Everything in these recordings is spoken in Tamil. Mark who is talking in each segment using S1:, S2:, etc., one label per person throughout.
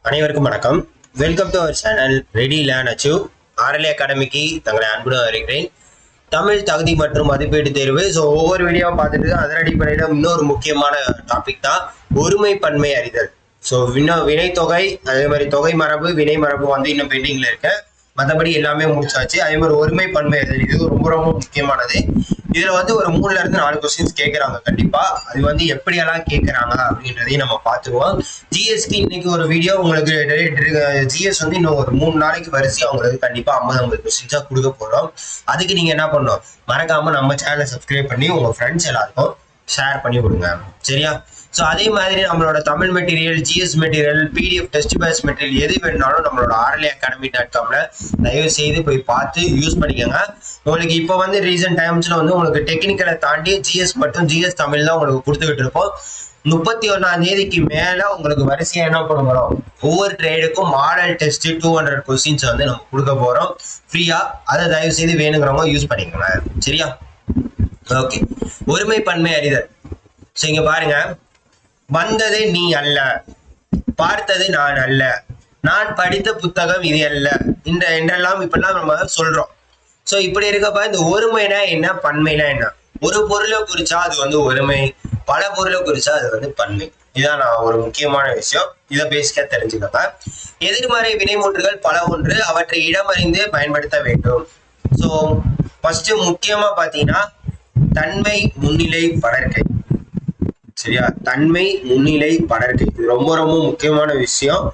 S1: அனைவருக்கும் வணக்கம். Welcome to our channel ready learn achieve. RLA அகாடமிக்கு தங்களை அன்புடன் வருகிறேன். தமிழ் தகுதி மற்றும் மதிப்பீட்டு தேர்வு. ஸோ ஒவ்வொரு வீடியோவும் பார்த்துட்டு அதன் அடிப்படையில் இன்னொரு முக்கியமான டாபிக் தான் ஒருமை பன்மை அறிதல். ஸோ வினைத்தொகை, அதே மாதிரி தொகை மரபு, வினை மரபு வந்து இன்னும் பெண்டிங்ல இருக்கு. மற்றபடி எல்லாமே முடிச்சாச்சு. அதே மாதிரி ஒருமை பன்மை அறிதல் இது ரொம்ப ரொம்ப முக்கியமானது. இதுல வந்து ஒரு 3ல இருந்து 4 கொஸ்டின்ஸ் கேட்கறாங்க கண்டிப்பா. அது வந்து எப்படியெல்லாம் கேட்கறாங்க அப்படின்றதையும் நம்ம பார்த்துருவோம். ஜிஎஸ்க்கு இன்னைக்கு ஒரு வீடியோ உங்களுக்கு ஜிஎஸ் வந்து இன்னும் ஒரு 3 நாளைக்கு வரிசையா உங்களுக்கு கண்டிப்பா 50 கொஸ்டின்ஸா கொடுக்க போறோம். அதுக்கு நீங்க என்ன பண்ணணும், மறக்காம நம்ம சேனலை சப்ஸ்கிரைப் பண்ணி உங்க ஃப்ரெண்ட்ஸ் எல்லாருக்கும் ஷேர் பண்ணி விடுங்க, சரியா? ஸோ அதே மாதிரி நம்மளோட Tamil material, GS material, PDF test batch material எது வேணாலும் நம்மளோட arleacademy.comல தயவு செய்து போய் பார்த்து யூஸ் பண்ணிக்கோங்க. உங்களுக்கு இப்போ வந்து ரீசன்ட் டைம்ஸ்ல வந்து உங்களுக்கு டெக்னிக்கலை தாண்டி ஜிஎஸ் மற்றும் ஜிஎஸ் தமிழ் தான் உங்களுக்கு கொடுத்துக்கிட்டு இருப்போம். 31ஆம் தேதிக்கு மேல உங்களுக்கு வரிசையா என்ன பண்ண போறோம், ஒவ்வொரு ட்ரேடுக்கும் மாடல் டெஸ்ட் 200 கொஸ்டின்ஸ் வந்து நம்ம கொடுக்க போறோம் ஃப்ரீயா. அதை தயவு செய்து வேணுங்கிறவங்க யூஸ் பண்ணிக்கோங்க, சரியா? ஓகே, ஒருமை பன்மை அறிதல். ஸோ இங்க பாருங்க, வந்தது நீ அல்ல, பார்த்தது நான் அல்ல, நான் படித்த புத்தகம் இது அல்ல என்றெல்லாம் இப்பெல்லாம் நம்ம சொல்றோம். ஸோ இப்படி இருக்கப்ப இந்த ஒருமைனா என்ன, பன்மைனா என்ன? ஒரு பொருளை குறிச்சா அது வந்து ஒருமை, பல பொருளை குறிச்சா அது வந்து பன்மை. இதுதான் நான் ஒரு முக்கியமான விஷயம். இதை பேசிக்கா தெரிஞ்சுக்கோங்க. எதிர்மறை வினைமூன்றுகள் பல ஒன்று, அவற்றை இடமறிந்து பயன்படுத்த வேண்டும். ஸோ ஃபர்ஸ்ட் முக்கியமா பாத்தீங்கன்னா தன்மை முன்னிலை படர்க்கை, சரியா? தன்மை முன்னிலை படர்க்கை இது ரொம்ப ரொம்ப முக்கியமான விஷயம்.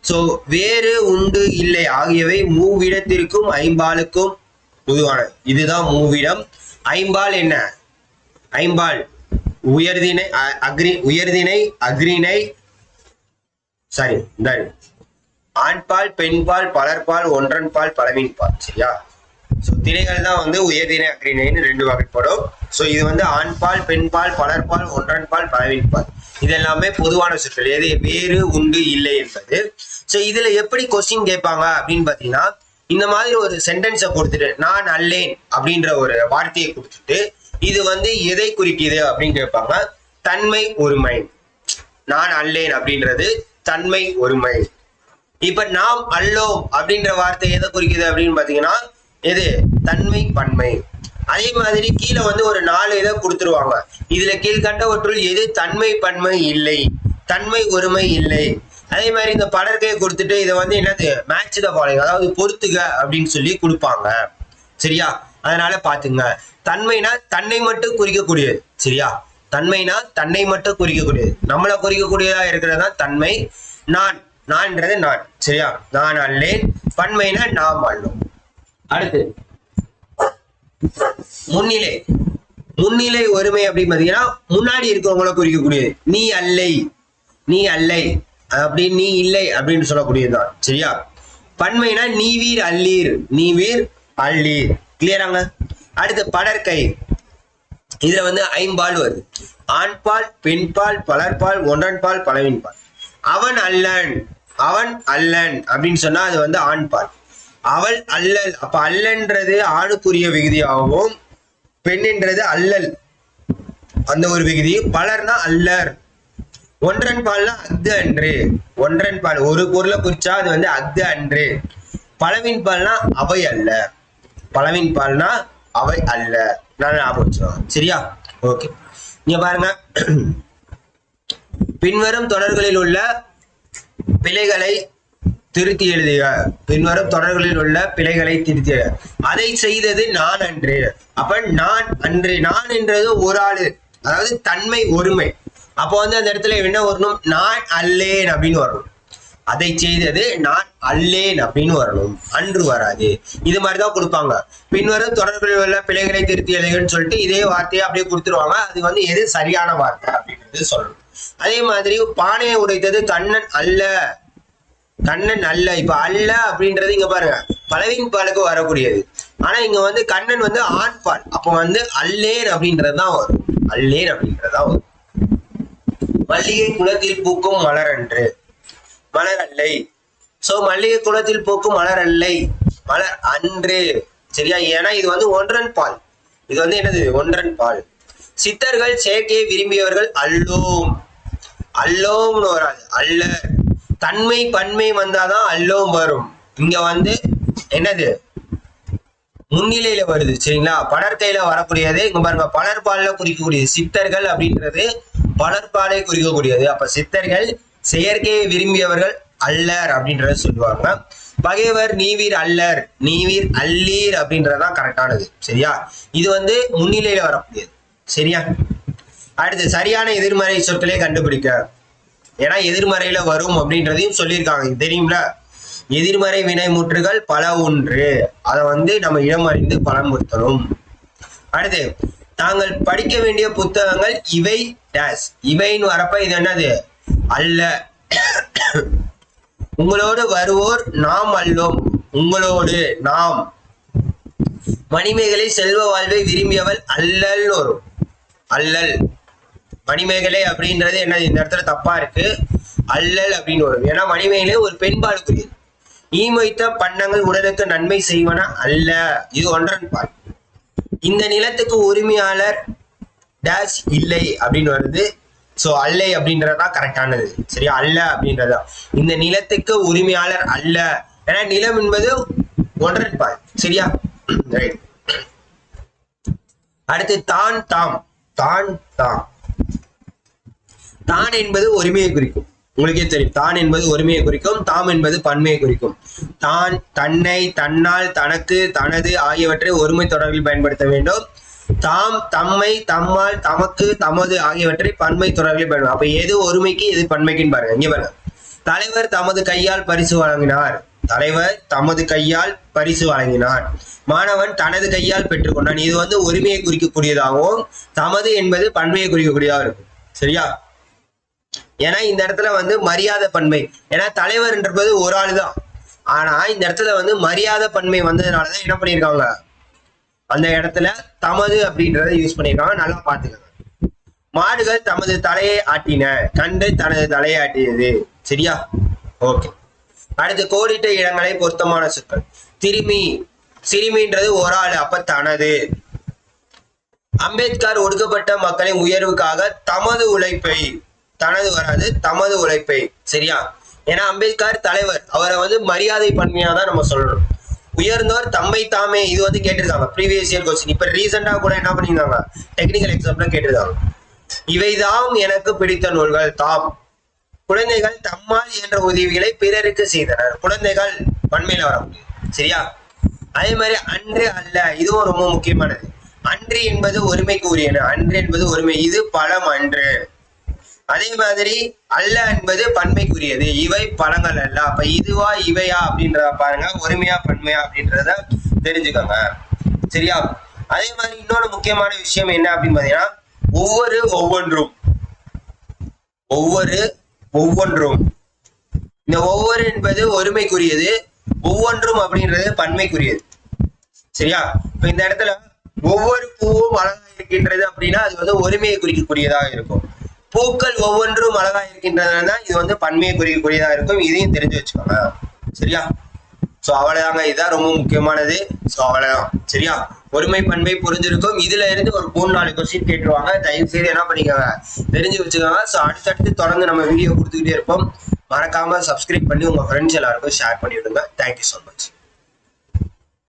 S1: சோ வேறு உண்டு இல்லை ஆகியவை மூவிடத்திற்கும் ஐம்பாலுக்கும் பொதுவானது. இதுதான் மூவிடம். ஐம்பால் என்ன? ஐம்பால் உயர்திணை உயர்திணை அக்ரிணை, சாரி, ஆண்பால், பெண்பால், பலர்பால், ஒன்றன்பால், பலவின்பால், சரியா? ஸோ திணைகள் தான் வந்து உயர்திணை அக்ரிணைன்னு 2 வகைப்படும். ஸோ இது வந்து ஆண்பால், பெண்பால், பலர்பால், ஒன்றன்பால், பலவின்பால், இது எல்லாமே பொதுவான சொற்கள். எது வேறு உண்டு இல்லை என்பது. ஸோ இதுல எப்படி கொஸ்டின் கேட்பாங்க அப்படின்னு பாத்தீங்கன்னா, இந்த மாதிரி ஒரு சென்டென்ஸை கொடுத்துட்டு நான் அல்லேன் அப்படின்ற ஒரு வார்த்தையை கொடுத்துட்டு இது வந்து எதை குறிக்குது அப்படின்னு கேட்பாங்க. தன்மை ஒருமை. நான் அல்லேன் அப்படின்றது தன்மை ஒருமை. இப்ப நாம் அல்லோம் அப்படின்ற வார்த்தை எதை குறிக்குது அப்படின்னு பாத்தீங்கன்னா எது, தன்மை பன்மை. அதே மாதிரி கீழே வந்து ஒரு 4 இதை கொடுத்துருவாங்க. இதுல கீழ்கண்டவற்றுள் எது தன்மை பன்மை இல்லை, தன்மை ஒருமை இல்லை. அதே மாதிரி இந்த படற்கையை கொடுத்துட்டு இதை வந்து என்னது, மேட்ச் த ஃபாலோயிங், அதாவது பொறுத்துக அப்படின்னு சொல்லி கொடுப்பாங்க, சரியா? அதனால பாத்துங்க, தன்மைனா தன்னை மட்டும் குறிக்கக்கூடியது, சரியா? தன்மைனா தன்னை மட்டும் குறிக்கக்கூடியது, நம்மளை குறிக்கக்கூடியதா இருக்கிறதா தன்மை. நான்ன்றது நான், சரியா? நான் அல்லேன். பன்மைனா நாம் அல்லோம். அடுத்து முன்னிலை. முன்னிலை ஒருமை அப்படின்னு பாத்தீங்கன்னா முன்னாடி இருக்கவங்கள குறிக்கக்கூடியது. நீ அல்லை, நீ அல்லை அப்படி, நீ இல்லை அப்படின்னு சொல்லக்கூடியதுதான், சரியா? பன்மைனா நீ வீர் அல்லீர், நீ வீர் அல்லீர், கிளியராங்க? அடுத்து படற்கை. இதுல வந்து ஐம்பால் வருது. ஆண்பால், பெண்பால், பலர்பால், ஒன்றன்பால், பலவின்பால். அவன் அல்லன், அவன் அல்லன் அப்படின்னு சொன்னா அது வந்து ஆண்பால். அவள் அல்லல், அப்ப அல்லன்றது ஆணுக்குரிய விகுதியாகவும் பெண்ணின்றது அல்லல் அந்த ஒரு விகுதி. பலர்னா அல்லர். ஒன்றன் பால்னா அஃது அன்று, ஒன்றன் பால் ஒரு பொருளை குறிச்சா அது வந்து அஃது அன்று. பலவின் பால்னா அவை அல்ல, பலவின் பால்னா அவை அல்ல. நான் ஞாபகம் வச்சுருவாங்க, சரியா? ஓகே, இங்க பாருங்க, பின்வரும் தொடர்களில் உள்ள பிழைகளை திருத்தி எழுதுக. பின்வரும் தொடர்களில் உள்ள பிழைகளை திருத்தி எழுத. அதை செய்தது நான் அன்று. அப்ப நான் அன்று, நான் என்றது ஒரு ஆளு, அதாவது தன்மை ஒருமை. அப்போ வந்து அந்த இடத்துல என்ன வரணும், நான் அல்லேன் அப்படின்னு வரணும். அதை செய்தது நான் அல்லேன் அப்படின்னு வரணும், அன்று வராது. இது மாதிரிதான் கொடுப்பாங்க. பின்வரும் தொடர்களில் உள்ள பிழைகளை திருத்தி எழுதுகன்னு சொல்லிட்டு இதே வார்த்தையை அப்படியே கொடுத்துருவாங்க. அது வந்து எது சரியான வார்த்தை அப்படின்றது சொல்லணும். அதே மாதிரி பானையை உடைத்தது கண்ணன் அல்ல, கண்ணன் அல்ல. இப்ப அல்ல அப்படின்றது இங்க பாருங்க பலவின் பாலுக்கு வரக்கூடியது. ஆனா இங்க வந்து கண்ணன் வந்து ஆண் பால், அப்ப வந்து அல்லேன் அப்படின்றதுதான் வரும், அல்லேன் அப்படின்றதுதான் வரும். மல்லிகை குளத்தில் பூக்கும் மலர் அன்று, மலர் அல்லை. சோ மல்லிகை குளத்தில் பூக்கும் மலர் அல்லை, மலர் அன்று, சரியா? ஏன்னா இது வந்து ஒன்றன் பால், இது வந்து என்னது, ஒன்றன் பால். சித்தர்கள் செயற்கையை விரும்பியவர்கள் அல்லோம், அல்லோம்னு வராது, அல்ல. தன்மை பன்மை வந்தாதான் அல்லோம் வரும். இங்க வந்து என்னது முன்னிலையில வருது சரிங்களா. பலர்கையில வரக்கூடியது இங்க பாருங்க, பலர்பால குறிக்கக்கூடியது. சித்தர்கள் அப்படின்றது பலர்பாலை குறிக்கக்கூடியது. அப்ப சித்தர்கள் செயற்கையை விரும்பியவர்கள் அல்லர் அப்படின்றத சொல்லுவாங்க. பகைவர் நீவீர் அல்லர், நீவீர் அல்லீர் அப்படின்றதுதான் கரெக்டானது சரியா. இது வந்து முன்னிலையில வரக்கூடியது சரியா. அடுத்து சரியான எதிர்மறை சொற்களை கண்டுபிடிக்க. ஏன்னா எதிர்மறையில வரும் அப்படின்றதையும் சொல்லியிருக்காங்க தெரியும்ல. எதிர்மறை வினை முற்றுகள் பல ஒன்று, அதை வந்து நம்ம இடம் அறிந்து பலமுறுத்தணும். அடுத்து தாங்கள் படிக்க வேண்டிய புத்தகங்கள் இவை டேஸ். இவைன்னு வரப்ப இது என்னது அல்ல. உங்களோடு வருவோர் நாம் அல்லோம், உங்களோடு நாம். மணிமேகலை செல்வ வாழ்வை விரும்பியவள் அல்லல்னு வரும். அல்லல் மணிமேகலை அப்படின்றது என்னது இந்த இடத்துல தப்பா இருக்கு, அல்லல் அப்படின்னு வரும். ஏன்னா மணிமேகலை ஒரு பெண்பாலுக்குரியது. ஈமொய்த்த பண்டங்கள் உடலுக்கு நன்மை செய்வன அல்ல, இது ஒன்றன் பால். இந்த நிலத்துக்கு உரிமையாளர் டேஷ் இல்லை அப்படின்னு வருது. சோ அல்லை அப்படின்றதுதான் கரெக்டானது சரியா. அல்ல அப்படின்றதா இந்த நிலத்துக்கு உரிமையாளர் அல்ல, ஏன்னா நிலம் என்பது ஒன்றன் பால் சரியா. அடுத்து தான் தாம். தான் தாம், தான் என்பது ஒருமையை குறிக்கும். உங்களுக்கே தெரியும், தான் என்பது ஒருமையை குறிக்கும், தாம் என்பது பன்மையை குறிக்கும். தான், தன்னை, தன்னால், தனக்கு, தனது ஆகியவற்றை ஒருமை தொடர்பில் பயன்படுத்த வேண்டும். தாம், தம்மை, தம்மால், தமக்கு, தமது ஆகியவற்றை பன்மை தொடர்பில் பயன்படும். அப்ப எது ஒருமைக்கு எது பன்மைக்குன்னு பாருங்க. இங்க பாருங்க, தலைவர் தமது கையால் பரிசு வழங்கினார். தலைவர் தமது கையால் பரிசு வழங்கினார். மாணவன் தனது கையால் பெற்றுக்கொண்டான். இது வந்து ஒருமையை குறிக்கக்கூடியதாகவும் தமது என்பது பன்மையை குறிக்கக்கூடியதாக இருக்கும் சரியா. ஏன்னா இந்த இடத்துல வந்து மரியாதை பன்மை. ஏன்னா தலைவர் என்றது ஒரு ஆள் தான், ஆனா இந்த இடத்துல வந்து மரியாதை பன்மை வந்ததுனாலதான் என்ன பண்ணிருக்காங்க, அந்த இடத்துல தமது அப்படின்றத யூஸ் பண்ணிருக்காங்க. நல்லா பாத்துக்கோங்க. மாடுகள் தமது தலையை ஆட்டின, கண்டு தனது தலையை ஆட்டியது சரியா. ஓகே. அடுத்து கோடிட்ட இடங்களை பொருத்தமான சொற்கள். திருமி, சிறுமின்றது ஒரு ஆள், அப்ப தனது. அம்பேத்கர் ஒடுக்கப்பட்ட மக்களின் உயர்வுக்காக தமது உழைப்பை, தனது வராது தமது உழைப்பை சரியா. ஏன்னா அம்பேத்கர் தலைவர், அவரை வந்து மரியாதை பன்மையா தான் நம்ம சொல்லணும். உயர்ந்தோர் தம்மை தாமே, இது வந்து கேட்டிருக்காங்க ப்ரீவியஸ் இயர் கொஸ்டின். இப்ப ரீசெண்டா கூட என்ன பண்ணிருக்காங்க, டெக்னிக்கல் எக்ஸாம்ல கேட்டிருக்காங்க. இவைதாம் எனக்கு பிடித்த நூல்கள். தாம், குழந்தைகள் தம்மால் என்ற உதவிகளை பிறருக்கு செய்தனர். குழந்தைகள் பன்மையில வர முடியும் சரியா. அதே மாதிரி அன்று அல்ல, இதுவும் ரொம்ப முக்கியமானது. அன்று என்பது ஒருமைக்கு உரியன, அன்று என்பது ஒருமை, இது பழம் அன்று. அதே மாதிரி அல்ல என்பது பன்மைக்குரியது, இவை பழங்கள் அல்ல. அப்ப இதுவா இவையா அப்படின்றத பாருங்க, ஒருமையா பன்மையா அப்படின்றத தெரிஞ்சுக்கோங்க சரியா. அதே மாதிரி இன்னொரு முக்கியமான விஷயம் என்ன அப்படின்னு பாத்தீங்கன்னா, ஒவ்வொரு ஒவ்வொன்றும், ஒவ்வொரு ஒவ்வொன்றும். இந்த ஒவ்வொரு என்பது ஒருமைக்குரியது, ஒவ்வொன்றும் அப்படின்றது பன்மைக்குரியது சரியா. இப்ப இந்த இடத்துல ஒவ்வொரு பூவும் அழகா இருக்கின்றது அப்படின்னா அது வந்து ஒருமையை குறிக்கக்கூடியதாக இருக்கும். பூக்கள் ஒவ்வொன்றும் அழகா இருக்கின்றதுனா இது வந்து பன்மையை குறிக்கக்கூடியதாக இருக்கும். இதையும் தெரிஞ்சு வச்சுக்கோங்க சரியா. சோ அவ்வளவுதாங்க, இதுதான் ரொம்ப முக்கியமானது. சோ அவ்வளவுதான் சரியா. ஒருமை பன்மை புரிஞ்சிருக்கும். இதுல இருந்து ஒரு 3-4 கொஸ்டின் கேட்டுருவாங்க. தயவு செய்து என்ன பண்ணிக்கோங்க, தெரிஞ்சு வச்சுக்கோங்க. சோ அடுத்தடுத்து தொடர்ந்து நம்ம வீடியோ கொடுத்துக்கிட்டே இருப்போம். மறக்காம சப்ஸ்கிரைப் பண்ணி உங்க ஃப்ரெண்ட்ஸ் எல்லாருக்கும் ஷேர் பண்ணி விடுங்க. Thank you so much.